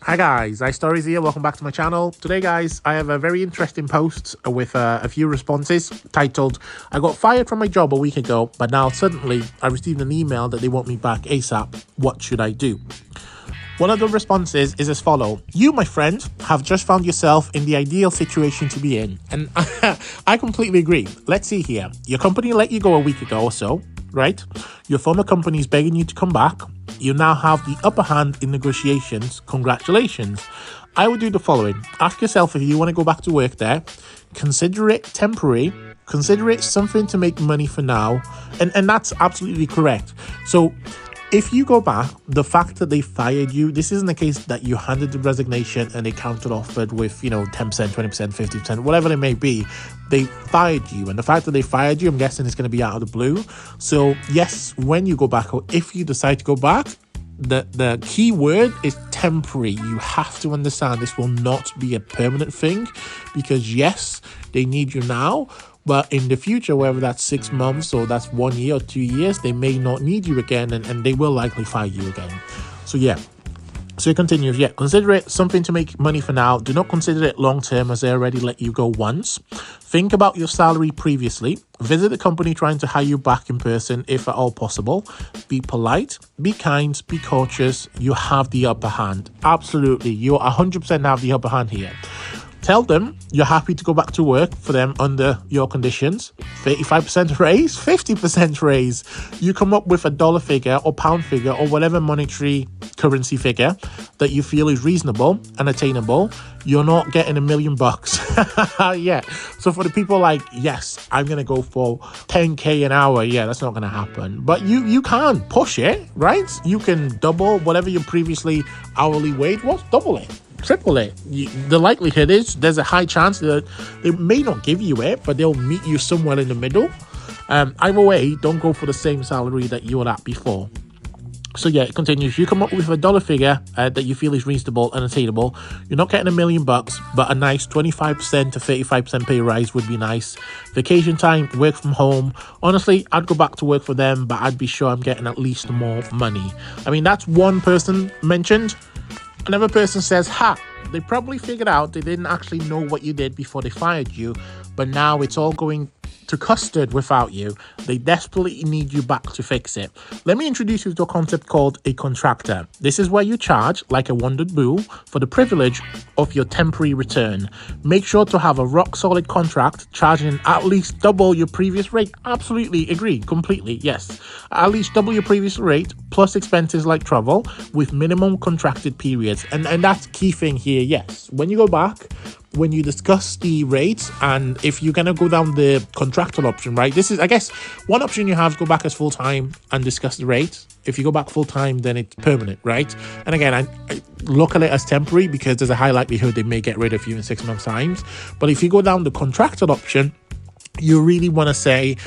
Hi guys, iStories here. Welcome back to my channel. Today guys, I have a very interesting post with a few responses titled, I got fired from my job a week ago, but now suddenly I received an email that they want me back ASAP. What should I do? One of the responses is as follows. You, my friend, have just found yourself in the ideal situation to be in. And I completely agree. Let's see here. Your company let you go a week ago or so, right? Your former company is begging you to come back. You now have the upper hand in negotiations. Congratulations. I would do the following. Ask yourself if you want to go back to work there. Consider it temporary. Consider it something to make money for now. And that's absolutely correct. So if you go back, the fact that they fired you, this isn't a case that you handed the resignation and they counter-offered with, 10%, 20%, 50%, whatever it may be. They fired you. And the fact that they fired you, I'm guessing it's going to be out of the blue. So yes, when you go back, or if you decide to go back, the key word is temporary. You have to understand this will not be a permanent thing, because yes, they need you now. But in the future, whether that's 6 months or that's 1 year or 2 years, they may not need you again, and they will likely fire you again. So yeah. So it continues, consider it something to make money for now. Do not consider it long-term, as they already let you go once. Think about your salary previously. Visit the company trying to hire you back in person, if at all possible. Be polite, be kind, be cautious. You have the upper hand. Absolutely, you 100% have the upper hand here. Tell them you're happy to go back to work for them under your conditions. 35% raise, 50% raise. You come up with a dollar figure or pound figure or whatever monetary currency figure that you feel is reasonable and attainable. You're not getting $1 million. Yeah. So for the people like, yes, I'm going to go for 10K an hour. Yeah, that's not going to happen. But you can push it, right? You can double whatever your previously hourly wage was, double it. Triple it. The likelihood is there's a high chance that they may not give you it, but they'll meet you somewhere in the middle. Either way, don't go for the same salary that you were at before. So yeah, it continues. You come up with a dollar figure that you feel is reasonable and attainable. You're not getting $1 million, but a nice 25% to 35% pay rise would be nice. Vacation time, work from home. Honestly, I'd go back to work for them, but I'd be sure I'm getting at least more money. I mean, that's one person mentioned. Another person says, they probably figured out they didn't actually know what you did before they fired you, but now it's all going to custard without you. They desperately need you back to fix it. Let me introduce you to a concept called a contractor. This is where you charge, like a wondered bull, for the privilege of your temporary return. Make sure to have a rock-solid contract, charging at least double your previous rate. Absolutely agree, completely, yes. At least double your previous rate, plus expenses like travel, with minimum contracted periods. And that's key thing here, yes. When you go back, when you discuss the rates, and if you're going to go down the contractual option, right, this is, I guess, one option you have, go back as full-time and discuss the rate. If you go back full-time, then it's permanent, right? And again, I look at it as temporary because there's a high likelihood they may get rid of you in 6 months' time. But if you go down the contractual option, you really want to say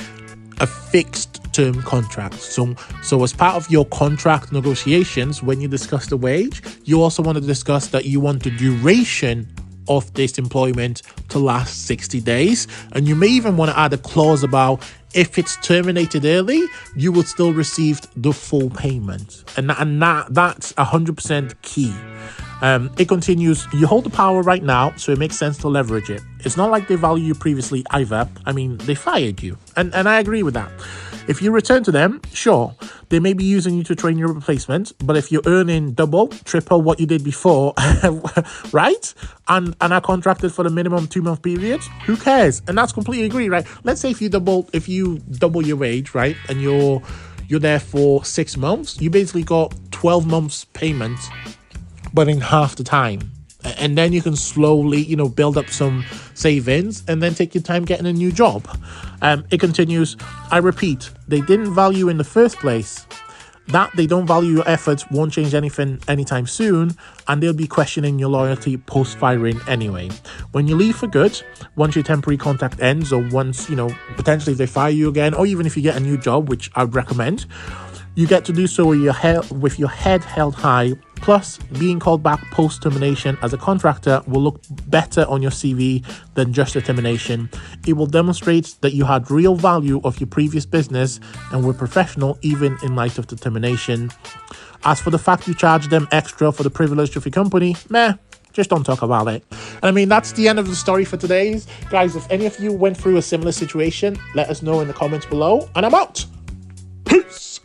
a fixed term contract. So as part of your contract negotiations, when you discuss the wage, you also want to discuss that you want the duration of this employment to last 60 days. And you may even want to add a clause about if it's terminated early, you will still receive the full payment. And that's 100% key. It continues, you hold the power right now, so it makes sense to leverage it. It's not like they value you previously either. I mean, they fired you. And I agree with that. If you return to them, sure, they may be using you to train your replacement, but if you're earning double, triple what you did before, right? And are contracted for the minimum 2-month period, who cares? And that's completely agree, right? Let's say if you double your wage, right? And you're there for 6 months, you basically got 12 months payment, but in half the time. And then you can slowly, build up some savings and then take your time getting a new job. It continues, I repeat, they didn't value in the first place. That they don't value your efforts won't change anything anytime soon, and they'll be questioning your loyalty post-firing anyway. When you leave for good, once your temporary contract ends, or once, potentially if they fire you again, or even if you get a new job, which I would recommend, you get to do so with your head held high Plus, being called back post-termination as a contractor will look better on your CV than just a termination. It will demonstrate that you had real value of your previous business and were professional even in light of the termination. As for the fact you charge them extra for the privilege of your company, meh, just don't talk about it. And I mean, that's the end of the story for today. Guys, if any of you went through a similar situation, let us know in the comments below, and I'm out. Peace!